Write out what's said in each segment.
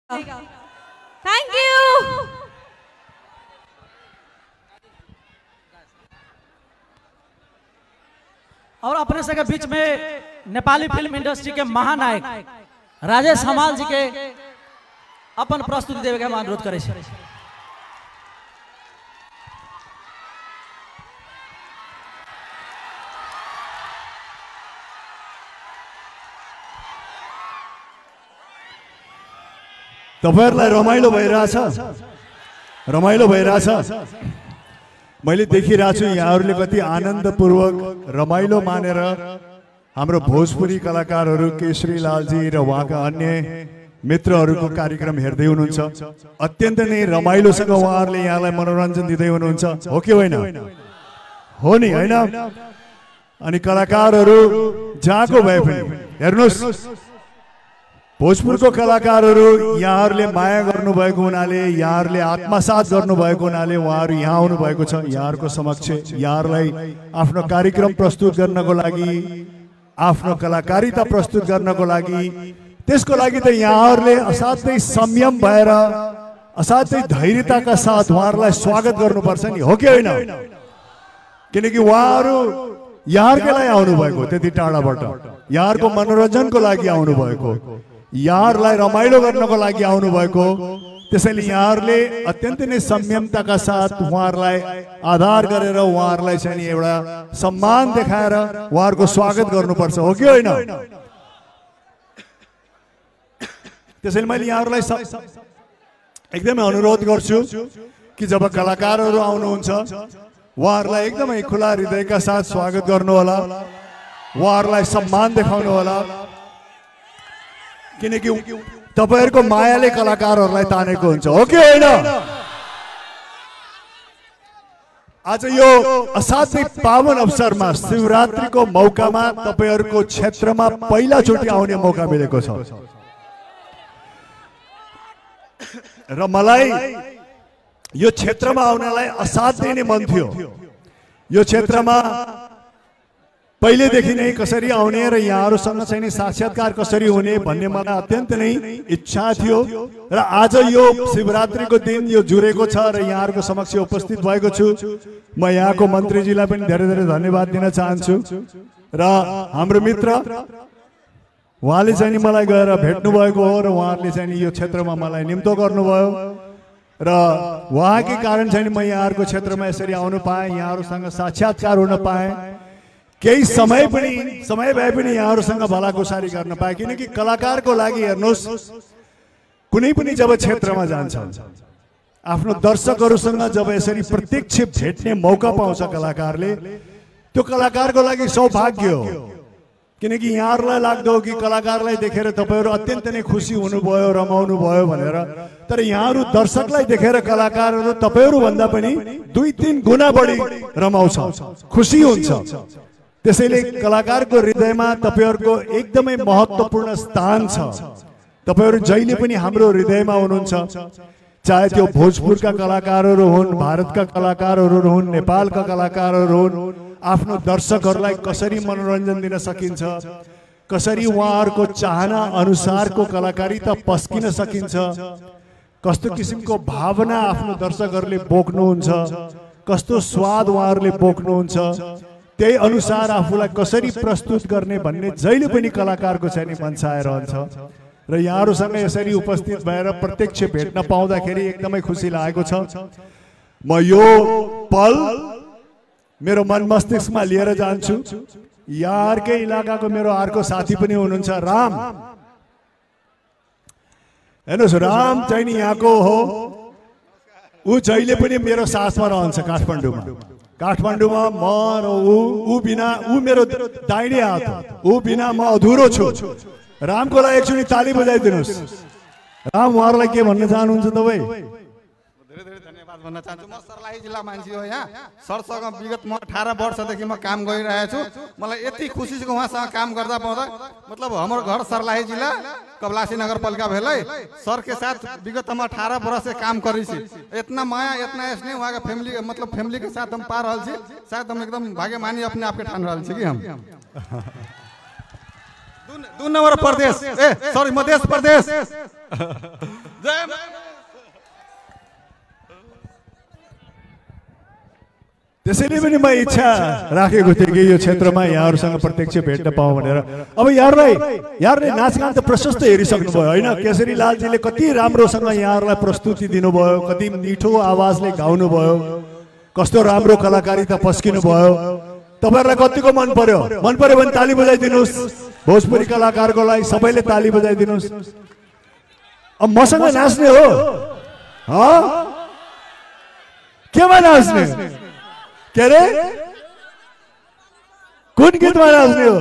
Thank you. और अपने सबके बीच में नेपाली फिल्म इंडस्ट्री के महानायक राजेश हमाल जी के अपन प्रस्तुति देवे के हम अनुरोध करे छी। तपाईहरुलाई रमाइलो भइरहेछ मैले देखिरहेको छु यहाँहरुले कति आनन्दपूर्वक रमाइलो मानेर हाम्रो भोजपुरी कलाकारहरू केशरी लालजी र उहाँका अन्य मित्रहरूको कार्यक्रम हेर्दै हुनुहुन्छ। अत्यन्त नै रमाइलोसँग उहाँहरूले यहाँलाई मनोरञ्जन दिँदै हुनुहुन्छ, हो कि होइन? हो नि, होइन? अनि कलाकारहरू जहाँको भए पनि हेर्नुस्, भोजपुरको कलाकारहरू यहाँहरूले माया गर्नुभएको हुनाले, यहाँहरूले आत्मसात गर्नुभएको हुनाले उहाँहरू यहाँ आउनु भएको छ। यहाँहरूको समक्ष यहाँहरूलाई आफ्नो कार्यक्रम प्रस्तुत गर्नको लागि, आफ्नो कलाकारिता प्रस्तुत गर्नको लागि, त्यसको लागि त यहाँहरूले असाध्यै संयम भएर असाध्यै धैर्यताका साथ उहाँहरूलाई स्वागत गर्नुपर्छ नि, हो कि होइन? किनकि उहाँहरू यहाँहरूकै लागि आउनुभएको, त्यति टाढाबाट यहाँहरूको मनोरञ्जनको लागि आउनुभएको, यहाँहरूलाई रमाइलो गर्नको लागि आउनुभएको। त्यसैले यहाँहरूले अत्यन्त नै संयमताका साथ उहाँहरूलाई आधार गरेर उहाँहरूलाई चाहिँ एउटा सम्मान देखाएर उहाँहरूको स्वागत गर्नुपर्छ, हो कि होइन? त्यसैले मैले यहाँहरूलाई एकदमै अनुरोध गर्छु कि जब कलाकारहरू आउनुहुन्छ उहाँहरूलाई एकदमै खुला हृदयका साथ स्वागत गर्नुहोला, उहाँहरूलाई सम्मान देखाउनु होला, किनकि तपाईहरुको मायाले कलाकारहरूलाई तानेको हुन्छ, हो कि होइन? आज यो असाध्यै पावन अवसरमा शिवरात्रिको मौकामा तपाईहरुको क्षेत्रमा पहिला चोटि आउने मौका मिलेको छ र मलाई यो क्षेत्रमा आउनलाई असाध्यै नै मन थियो। यो क्षेत्रमा पहिलेदेखि नै कसरी आउने र यहाँहरूसँग चाहिँ साक्षात्कार कसरी हुने भन्ने मलाई अत्यन्त नै इच्छा थियो र आज यो शिवरात्रिको दिन यो जुरेको छ र यहाँहरूको समक्ष उपस्थित भएको छु। म यहाँको मन्त्रीजीलाई पनि धेरै धेरै धन्यवाद दिन चाहन्छु र हाम्रो मित्र उहाँले चाहिँ मलाई गएर भेट्नु भएको हो र उहाँहरूले चाहिँ यो क्षेत्रमा मलाई निम्तो गर्नुभयो र उहाँकै कारण चाहिँ म यहाँहरूको क्षेत्रमा यसरी आउनु पाएँ, यहाँहरूसँग साक्षात्कार हुन पाएँ, केही समय भए पनि यहाँहरूसँग भलाकुसारी गर्न पाए। किनकि कलाकारको लागि हेर्नुहोस्, कुनै पनि जब क्षेत्रमा जान्छ आफ्नो दर्शकहरूसँग जब यसरी प्रत्यक्ष भेट्ने मौका पाउँछ कलाकारले, त्यो कलाकारको लागि सौभाग्य हो। किनकि यहाँहरूलाई लाग्दो कि कलाकारलाई देखेर तपाईहरु अत्यन्त नै खुसी हुनुभयो, रमाउनु भयो भनेर, तर यहाँहरू दर्शकलाई देखेर कलाकारहरू तपाईहरु भन्दा पनि 2-3 गुणा बढी रमाउँछ, खुसी हुन्छ। त्यसैले कलाकारको हृदयमा तपाईहरुको एकदमै महत्त्वपूर्ण स्थान छ। तपाईहरु जहिले पनि हाम्रो हृदयमा हुनुहुन्छ, चाहे त्यो भोजपुरका कलाकारहरू हुन्, भारतका कलाकारहरू हुन्, नेपालका कलाकारहरू हुन्। आफ्नो दर्शकहरूलाई कसरी मनोरञ्जन दिन सकिन्छ, कसरी उहाँहरूको चाहना अनुसारको कलाकारिता पस्किन सकिन्छ, कस्तो किसिमको भावना आफ्नो दर्शकहरूले बोक्नुहुन्छ, कस्तो स्वाद उहाँहरूले बोक्नुहुन्छ, त्यही अनुसार आफूलाई कसरी प्रस्तुत गर्ने भन्ने जहिले पनि कलाकारको चाहिँ मनसाय रहन्छ। र यहाँहरूसँग यसरी उपस्थित भएर प्रत्यक्ष भेट्न पाउँदाखेरि एकदमै खुसी लागेको छ। म यो पल मेरो मन मस्तिष्कमा लिएर जान्छु। यहाँकै इलाकाको मेरो अर्को साथी पनि हुनुहुन्छ, राम। हेर्नुहोस्, राम चाहिँ यहाँको हो, ऊ जहिले पनि मेरो साथमा रहन्छ काठमाडौँमा म र ऊ बिना ऊ मेरो दाहिने हात हो, ऊ बिना म अधुरो छु। रामको लागि एकचोटि ताली बजाइदिनुहोस्। राम, उहाँहरूलाई के भन्न चाहनुहुन्छ तपाईँ? धेरै धन्यवाद भन्न चाहन्छु। म सर्लाही जिल्ला मान्छे हो। यहाँ सरसँग विगत म 18 वर्षदेखि म काम गरिरहेको छु। मलाई यति खुसी छु उहाँसँग काम गर्दा पाउँदा। मतलब हाम्रो घर सर्लाही जिल्ला कबलासी नगरपालिका भेलै। सर के साथ विगत हम 18 वर्ष से काम करी छी। इतना माया, इतना स्नेह वहाँ का फैमिली, मतलब फैमिली के साथ हम पा रहल छी। शायद हम एकदम भाग्यमानी अपने आप के ठान रहल छी कि हम। 2 नंबर प्रदेश सॉरी मध्य प्रदेश जय त्यसैले पनि म इच्छा राखेको थिएँ कि यो क्षेत्रमा यहाँहरूसँग प्रत्यक्ष भेट्न पाऊँ भनेर। अब यहाँहरूले नाचगान त प्रशस्त हेरिसक्नुभयो होइन? केसरी लालजीले कति राम्रोसँग यहाँहरूलाई प्रस्तुति दिनुभयो, कति मिठो आवाजले गाउनुभयो, कस्तो राम्रो कलाकारिता पस्किनु भयो। तपाईँहरूलाई कतिको मन पर्यो? मन पर्यो भने ताली बजाइदिनुहोस्। भोजपुरी कलाकारको लागि सबैले ताली बजाइदिनुहोस्। अब मसँग नाच्ने हो? केमा नाच्ने? के अरे कुन गीतमा नाच्ने हो?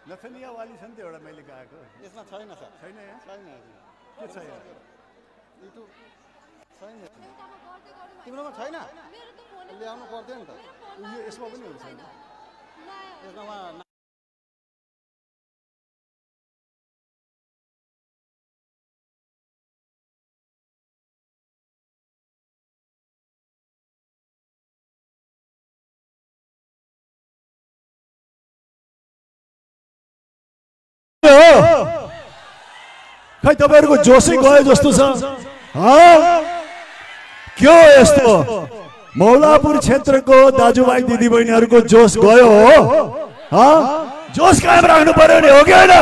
नथनिया वाली छ नि त एउटा मैले गाएको। यसमा छैन सर। छैन यहाँ? छैन के छ यहाँ? युट्युब छैन। तिम्रोमा छैन? ल्याउनु पर्दैन त। यो यसमा पनि हुन्छ नि? यसमा खै तपाईहरुको जोसै गयो जस्तो छ। के हो यस्तो? मौलापुर क्षेत्रको दाजुभाइ दिदीबहिनीहरुको जोस गयो हो? जोस कायम राख्नु पर्यो नि, हो कि हैन?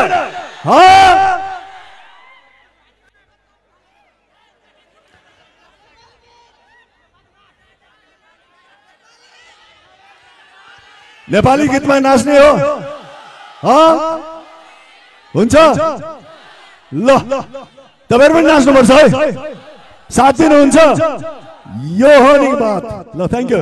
नेपाली गीतमा नाच्ने हो? हुन्छ ल तपाईहरु पनि नाच्नुपर्छ है, साथ दिनुहुन्छ? यो हो नि बात। ल थ्यांक यू।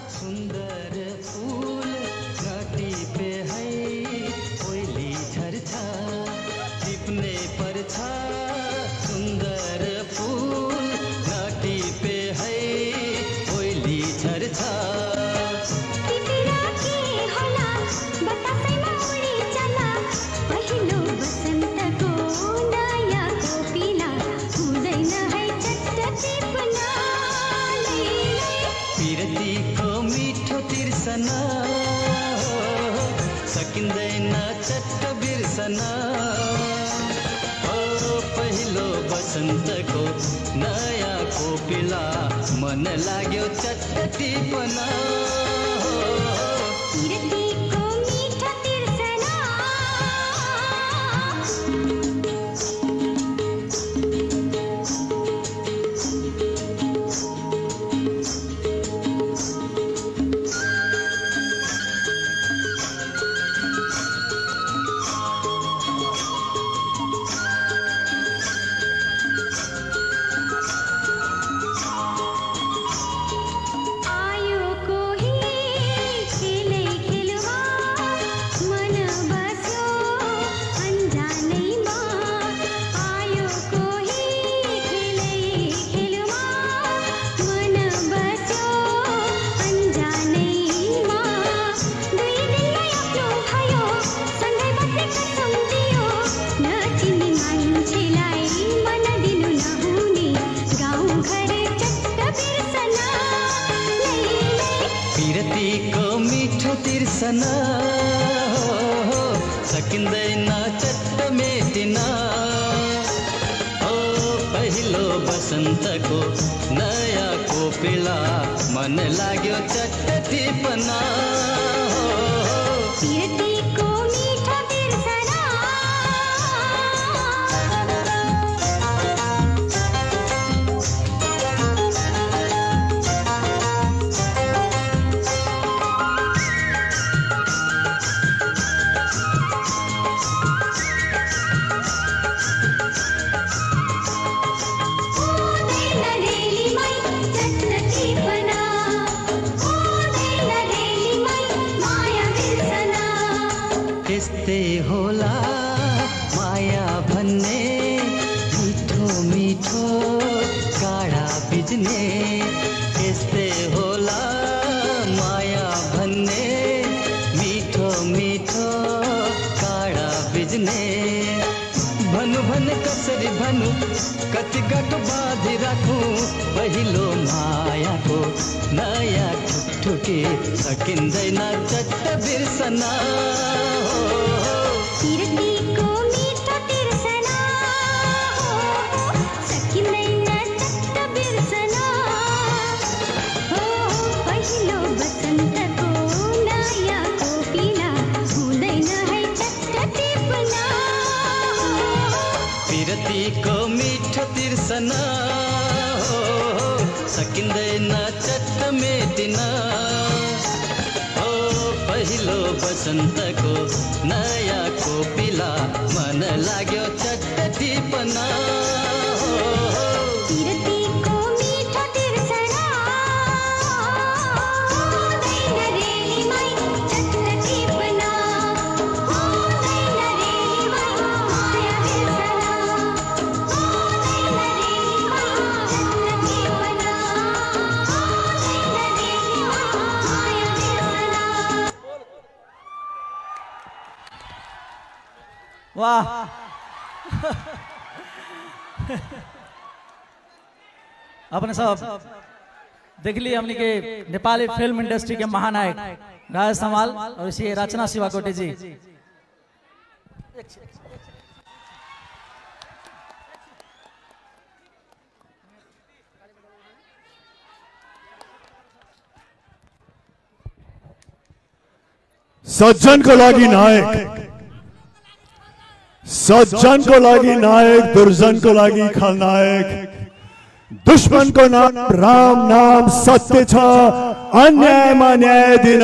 सुंदर फूल घाटी पे है कोयली झरझा, टिपने पर था सुंदर फूल घाटी पे है कोयली झरझा। सकिँदैन चट्ट बिर्सना हो पहिलो बसन्तको नयाँ कोपिला, मन लाग्यो चट्ट टिपना। बिर्सना सकिँदैन चट्ट मेटिन पहिलो बसन्तको नयाँ कोपिला मन लाग्यो चट्ट टिपना पिरतीको मीठा बिर्सना त्यस्तै होला माया भन्ने मिठो मिठो काँडा बिज्ने त्यस्तै होला माया भन्ने मिठो मिठो काँडा बिज्ने भनु भन कसरी भनु कति गाँठो बाँधि राखौँ पहिलो मायाको नयाँ ठुकठुकी सकिँदैन चट्ट बिर्सना पिरतीको मीठा बिर्सना सकिँदैन चट्ट बिर्सना पहिलो बसन्तको नयाँ कोपिला हुँदैन है चट्ट टिप्ना पिरतीको मिठो तिर्सना सकिँदैन चट्ट मेटिन पहिलो बसन्तको नयाँ कोपिला मन लाग्यो चट्ट टिपना पिरतीको मीठा बिर्सना हुँदैन रेलीमै चट्ट टिप्ना हुँदैन रेलीमै माया बिर्सना हुँदैन रेलीमै चट्ट टिप्ना हुँदैन रेलीमै माया बिर्सना वाह अपने सब देख लिए हमने के नेपाली फिल्म इंडस्ट्री के महानायक राजेश हमाल और इसी रचना शिवाकोटी जी। सज्जनको लागि नायक, सज्जनको लागि नायक, दुर्जनको लागि खलनायक, दुश्मनको नाम राम नाम सत्य छ, अन्यायमा न्याय दिन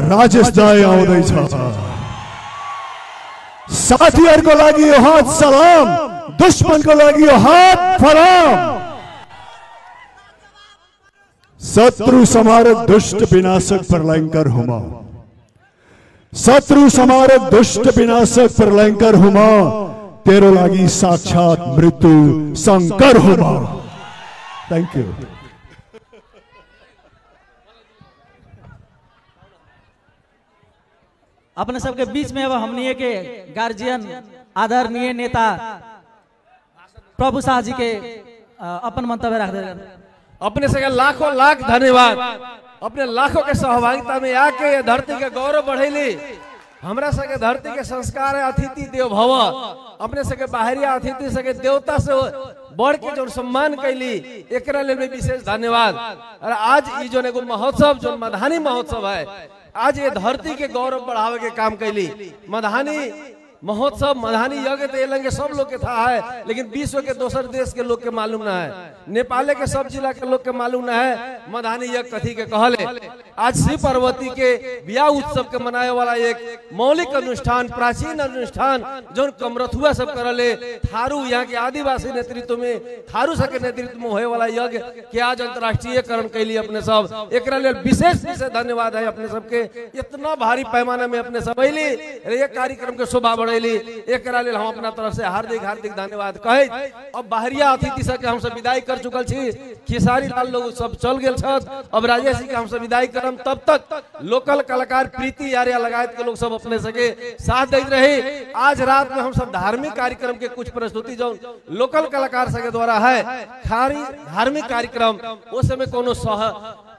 राजेश दाइ आउँदैछ। साथीहरूको लागि यो हात सलाम, दुश्मनको लागि यो हात फलाम। शत्रु समारक दुष्ट विनाशक प्रलयंकर हुमा, शत्रु समारक दुष्ट विनाशक प्रलयंकर हुमा, तेरो लागि साक्षात मृत्यु शंकर हुमा। Thank you. अपने सबके बीच में अब हमने के गार्जियन आदरणीय नेता प्रभु शाह जी के अपन मंतव्य रख दे। अपने से लाखों लाख धन्यवाद, अपने लाखों के सहभागिता में आके ये धरती के गौरव बढ़ेली। हमरा सके धरती के संस्कार है अतिथि देव भव, अपने सके बाहरी अतिथि सके देवता से बढ़ के जो सम्मान कैली, एकरा लेल में विशेष धन्यवाद। और आज ये जो एगो महोत्सव जो मधानी महोत्सव है, आज ये धरती के गौरव बढ़ावे के काम कैली। मधानी महोत्सव मधानी यज्ञ तो लंगे सब लोग के था है, लेकिन विश्व के दोसर देश के लोग के मालूम ना है, नेपाल के सब जिला के लोग के मालूम ना है मधानी यज्ञ कथी के कहले। आज श्री पार्वती के ब्याह उत्सव के मनाए वाला एक मौलिक अनुष्ठान, प्राचीन अनुष्ठान जो कमरथुआ सब करले, थारू यहाँ के आदिवासी नेतृत्व में, थारू सब के नेतृत्व में होए वाला यज्ञ के आज अंतर्राष्ट्रीयकरण कैली। अपने सब एकरा लेल विशेष धन्यवाद है अपने सबके। इतना भारी पैमाना में अपने सब अली ये कार्यक्रम के शोभा बढ़ेली, एकरा लेल हम अपना तरफ से हार्दिक हार्दिक धन्यवाद कहे। अब बाहरिया अतिथि सब के हम सब विदाई कर चुकल छी, खेसारी लाल लोग सब चल गेल छत, अब राजेश जी के हम सब विदाई करम। तब तक लोकल कलाकार प्रीति यारिया लगायत के लोग सब अपने सके साथ देते रहे। आज रात में हम सब धार्मिक कार्यक्रम के कुछ प्रस्तुति जो लोकल कलाकार सके द्वारा है, खारी धार्मिक कार्यक्रम उस समय कोनो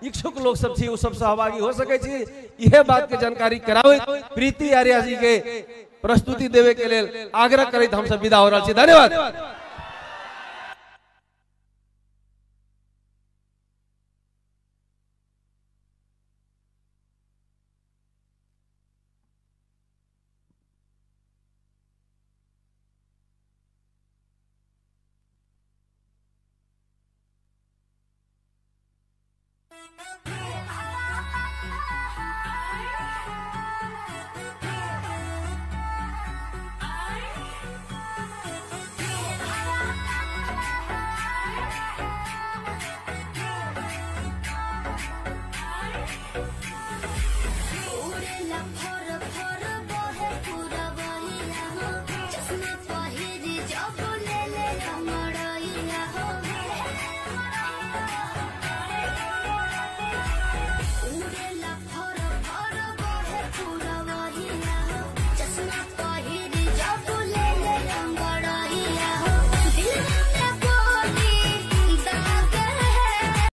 इच्छुक लोग सब छी, वो सब सहभागी हो सके छी। यह बात के जानकारी करावे प्रीति आर्या जी के प्रस्तुति देवे के लिए आग्रह करैत हम सब विदा हो रहल छी। धन्यवाद।